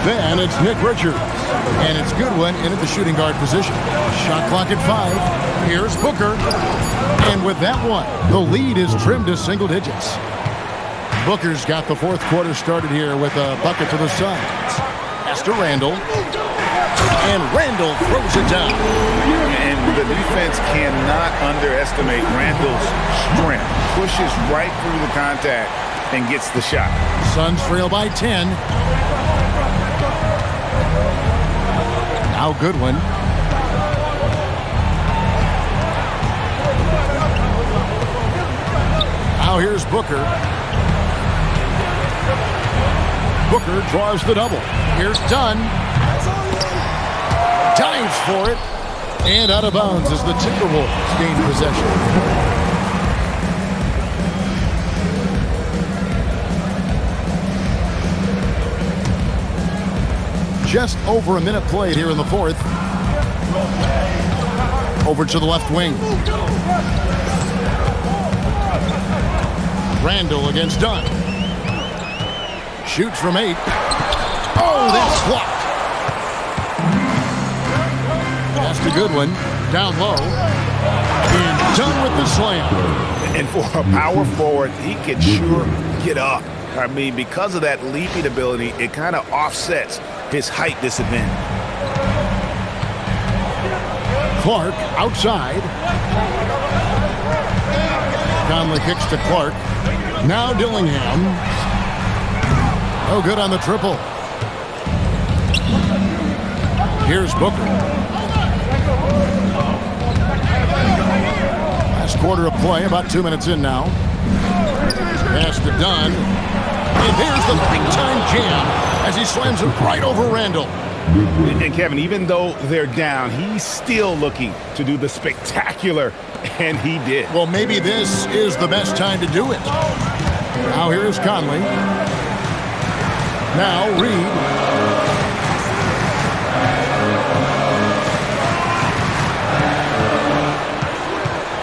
Then it's Nick Richards. And it's Goodwin in at the shooting guard position. Shot clock at 5. Here's Booker. And with that one, the lead is trimmed to single digits. Booker's got the fourth quarter started here with a bucket to the Suns. Pass to Randle. And Randle throws it down. And the defense cannot underestimate Randle's strength. Pushes right through the contact and gets the shot. Suns trail by 10. Now Goodwin. Now here's Booker. Booker draws the double. Here's Dunn. Dives for it. And out of bounds as the Timberwolves gain possession. Just over a minute played here in the fourth. Over to the left wing. Randle against Dunn. Shoots from 8. Oh, that's blocked. Pass to Goodwin. Down low. And Dunn with the slam. And for a power forward, he can sure get up. I mean, because of that leaping ability, it kind of offsets his height disadvantage. Clark outside. Conley kicks to Clark. Now Dillingham. Oh, good on the triple. Here's Booker. Last quarter of play, about 2 minutes in now. Pass to Dunn. And there's the big-time jam as he slams it right over Randle. And Kevin, even though they're down, he's still looking to do the spectacular, and he did. Well, maybe this is the best time to do it. Now here's Conley. Now Reed.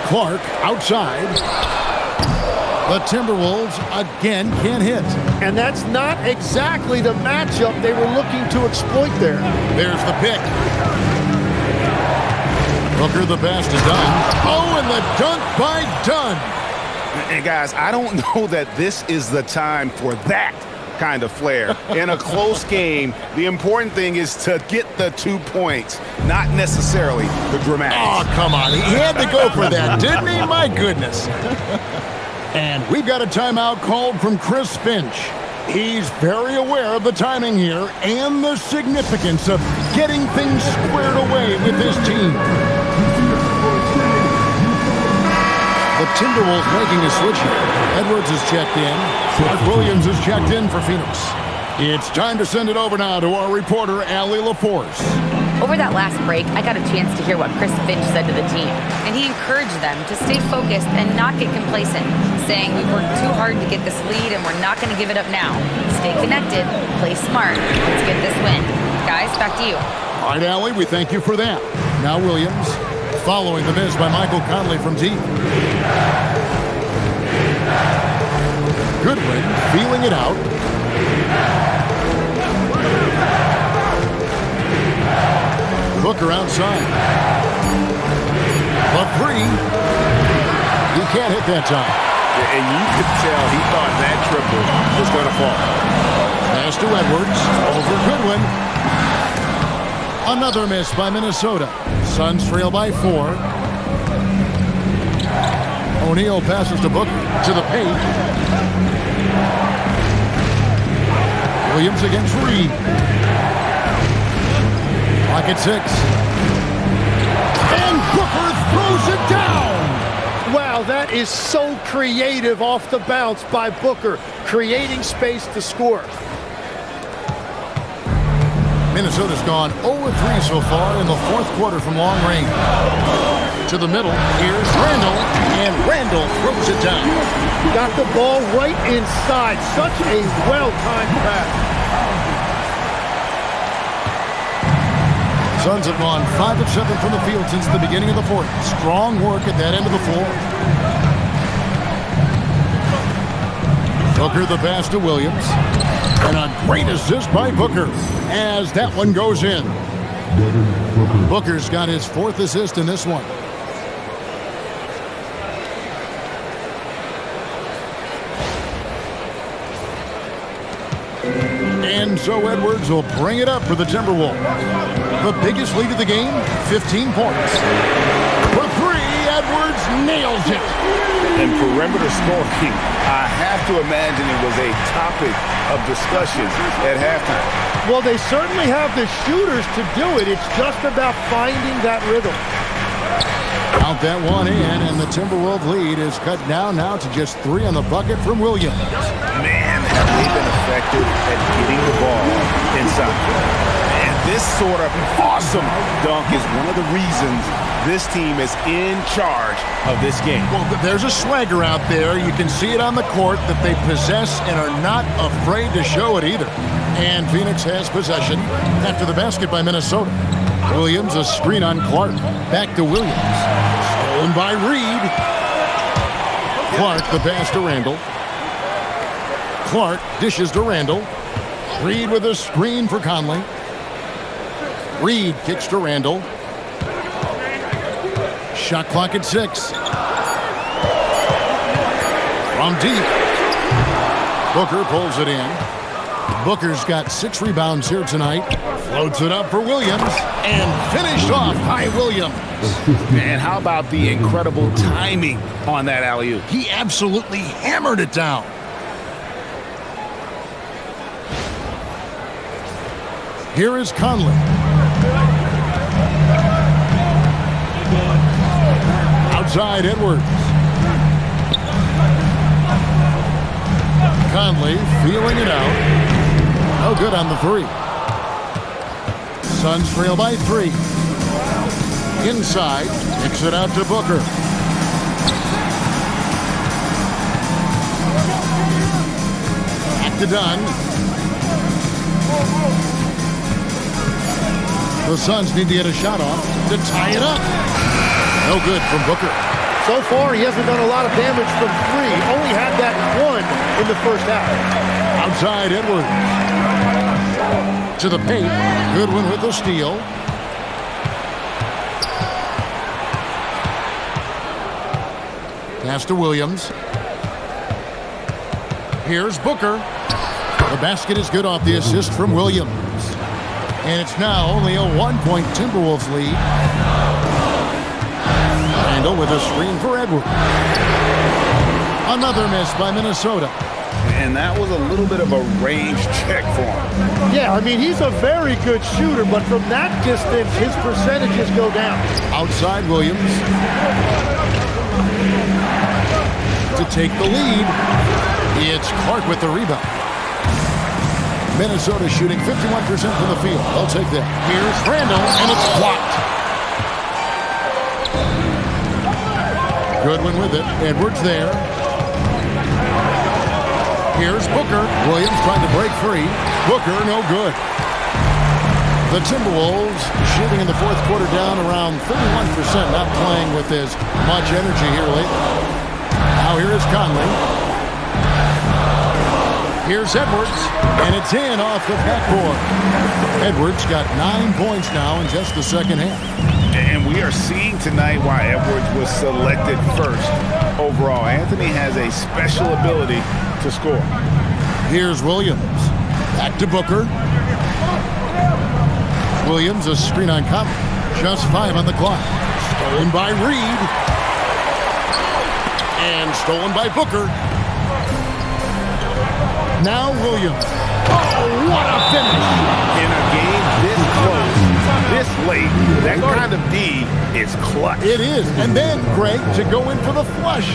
Clark outside. The Timberwolves again can't hit. And that's not exactly the matchup they were looking to exploit there. There's the pick. Booker the pass to Dunn. Oh, and the dunk by Dunn. And guys, I don't know that this is the time for that kind of flair. In a close game, the important thing is to get the 2 points, not necessarily the dramatics. Oh, come on. He had to go for that, didn't he? My goodness. And we've got a timeout called from Chris Finch. He's very aware of the timing here and the significance of getting things squared away with his team. The Timberwolves making a switch here. Edwards is checked in. Mark Williams is checked in for Phoenix. It's time to send it over now to our reporter, Allie LaForce. Over that last break, I got a chance to hear what Chris Finch said to the team, and he encouraged them to stay focused and not get complacent, saying we've worked too hard to get this lead and we're not going to give it up now. Stay connected, play smart, let's get this win. Guys, back to you. All right, Allie, we thank you for that. Now Williams, following the miss by Michael Conley from deep. Goodwin feeling it out. Booker outside. The 3. He can't hit that time. And you could tell he thought that triple was going to fall. Pass to Edwards. Over Goodwin. Another miss by Minnesota. Suns trail by 4. O'Neal passes to Booker. To the paint. Williams against Reed. Clock at 6. And Booker throws it down. Wow, that is so creative off the bounce by Booker, creating space to score. Minnesota's gone 0-3 so far in the fourth quarter from long range. To the middle, here's Randle, and Randle throws it down. Got the ball right inside. Such a well-timed pass. Suns have gone 5 of 7 from the field since the beginning of the fourth. Strong work at that end of the floor. Booker the pass to Williams. And a great assist by Booker as that one goes in. Booker's got his 4th assist in this one. And so Edwards will bring it up for the Timberwolves. The biggest lead of the game, 15 points. For 3, Edwards nails it. And perimeter scoring, I have to imagine it was a topic of discussion at halftime. Well, they certainly have the shooters to do it. It's just about finding that rhythm. Out that one in, and the Timberwolves lead is cut down now to just 3 on the bucket from Williams. Man, have they been effective at getting the ball inside. And this sort of awesome dunk is one of the reasons this team is in charge of this game. Well, there's a swagger out there. You can see it on the court that they possess and are not afraid to show it either. And Phoenix has possession after the basket by Minnesota. Williams, a screen on Clark. Back to Williams. Stolen by Reed. Clark, the pass to Randle. Clark dishes to Randle. Reed with a screen for Conley. Reed kicks to Randle. Shot clock at 6. From deep. Booker pulls it in. Booker's got 6 rebounds here tonight. Floats it up for Williams. And finished off by Williams. And how about the incredible timing on that alley-oop? He absolutely hammered it down. Here is Conley. Outside Edwards. Conley feeling it out. No good on the 3. Suns trail by 3. Inside, kicks it out to Booker. Back to Dunn. The Suns need to get a shot off to tie it up. No good from Booker. So far, he hasn't done a lot of damage from 3. Only had that 1 in the first half. Outside Edwards. To the paint. Goodwin with the steal. Pass to Williams. Here's Booker. The basket is good off the assist from Williams. And it's now only a 1-point Timberwolves lead. Randle with a screen for Edwards. Another miss by Minnesota. And that was a little bit of a range check for him. Yeah, I mean, he's a very good shooter, but from that distance, his percentages go down. Outside Williams. To take the lead, it's Clark with the rebound. Minnesota shooting 51% from the field. They'll take that. Here's Randle, and it's blocked. Goodwin with it. Edwards there. Here's Booker. Williams trying to break free. Booker, no good. The Timberwolves shooting in the fourth quarter down around 31%, not playing with as much energy here lately. Now here is Conley. Here's Edwards, and it's in off the backboard. Edwards got 9 points now in just the second half. And we are seeing tonight why Edwards was selected first overall. Anthony has a special ability to score. Here's Williams. Back to Booker. Williams, a screen on Conley. Just 5 on the clock. Stolen by Reed. And stolen by Booker. Now Williams. Oh, what a finish. In a game this close, this late, that kind of D is clutch. It is. And then, Greg, to go in for the flush.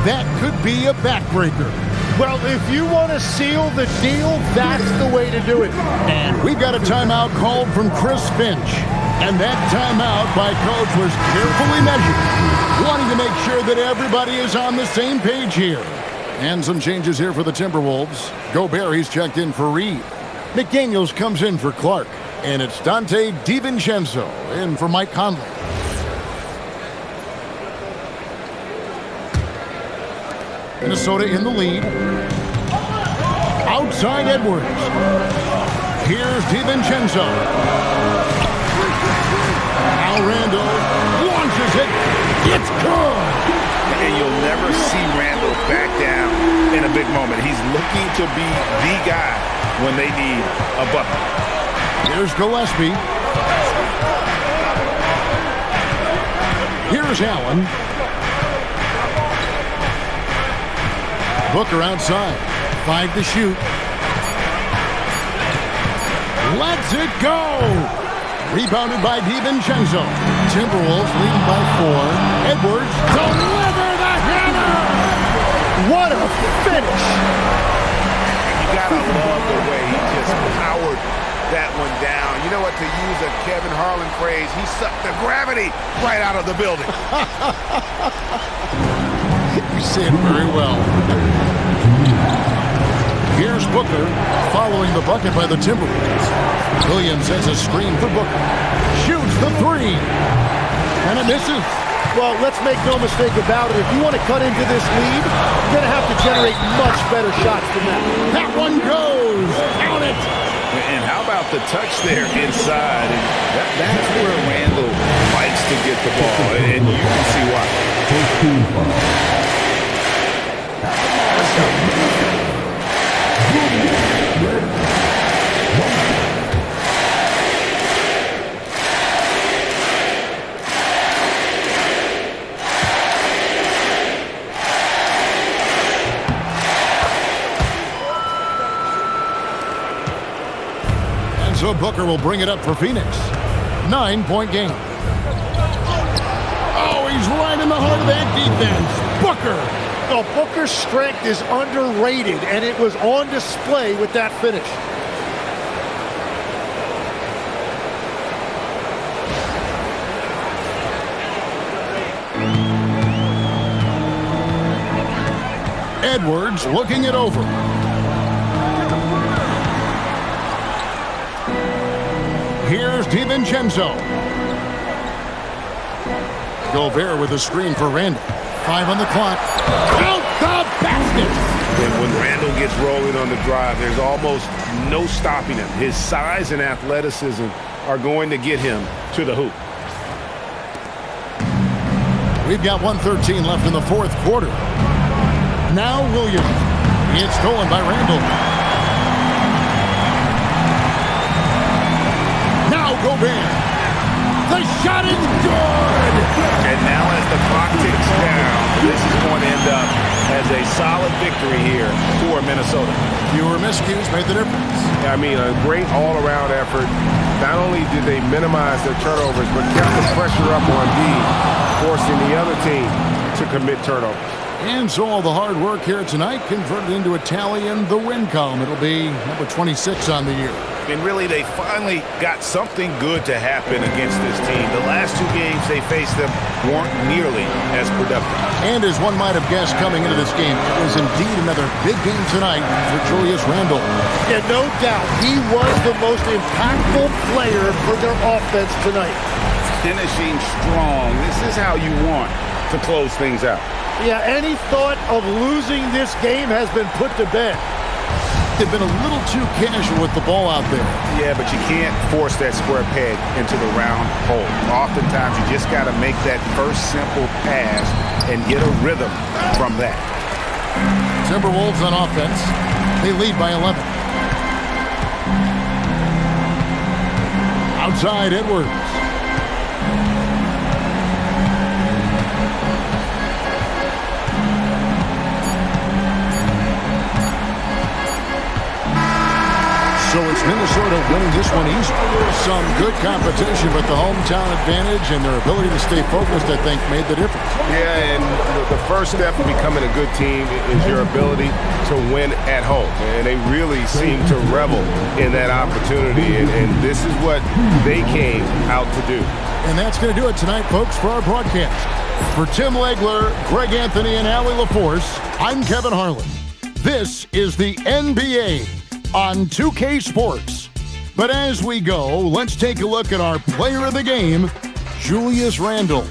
That could be a backbreaker. Well, if you want to seal the deal, that's the way to do it. And we've got a timeout called from Chris Finch. And that timeout by Coach was carefully measured, wanting to make sure that everybody is on the same page here. And some changes here for the Timberwolves. Gobert, he's checked in for Reed. McDaniels comes in for Clark. And it's Dante DiVincenzo in for Mike Conley. Minnesota in the lead. Outside Edwards. Here's DiVincenzo. Now Randle launches it. It's good. And you'll never see Randle back down in a big moment. He's looking to be the guy when they need a bucket. Here's Gillespie. Here's Allen. Booker outside. 5 to shoot. Lets it go. Rebounded by DiVincenzo. Timberwolves leading by 4. Edwards deliver the hammer. What a finish. You gotta love the way he just powered that one down. You know what, to use a Kevin Harlan phrase, he sucked the gravity right out of the building. You say it very well. Here's Booker following the bucket by the Timberwolves. Williams sets a screen for Booker. Shoots the 3. And it misses. Well, let's make no mistake about it. If you want to cut into this lead, you're going to have to generate much better shots than that. That one goes. Count it. And how about the touch there inside? And that's where Randle likes to get the ball, and you can see why. So Booker will bring it up for Phoenix. 9-point game. Oh, he's right in the heart of that defense. Booker. Oh, Booker's strength is underrated, and it was on display with that finish. Edwards looking it over. Here's DiVincenzo. Gobert with a screen for Randle. 5 on the clock. Count the basket. And when Randle gets rolling on the drive, there's almost no stopping him. His size and athleticism are going to get him to the hoop. We've got 1:13 left in the 4th quarter. Now Williams. It's stolen by Randle. Now Gobert. The shot is good. And now as the clock ticks down, this is going to end up as a solid victory here for Minnesota. Fewer miscues made the difference. I mean, a great all-around effort. Not only did they minimize their turnovers, but kept the pressure up on D, forcing the other team to commit turnovers. And so all the hard work here tonight converted into a tally in the win column. It'll be number 26 on the year. And really, they finally got something good to happen against this team. The last 2 games they faced them weren't nearly as productive. And as one might have guessed coming into this game, it was indeed another big game tonight for Julius Randle. Yeah, no doubt. He was the most impactful player for their offense tonight. Finishing strong. This is how you want to close things out. Yeah, any thought of losing this game has been put to bed. They've been a little too casual with the ball out there. Yeah, but you can't force that square peg into the round hole. Oftentimes, you just got to make that first simple pass and get a rhythm from that. Timberwolves on offense. They lead by 11. Outside Edwards. So it's Minnesota winning this one easy. Some good competition, but the hometown advantage and their ability to stay focused, I think, made the difference. Yeah, and the first step to becoming a good team is your ability to win at home. And they really seem to revel in that opportunity, and this is what they came out to do. And that's going to do it tonight, folks, for our broadcast. For Tim Legler, Greg Anthony, and Allie LaForce, I'm Kevin Harlan. This is the NBA on 2K Sports. But as we go, let's take a look at our player of the game, Julius Randle.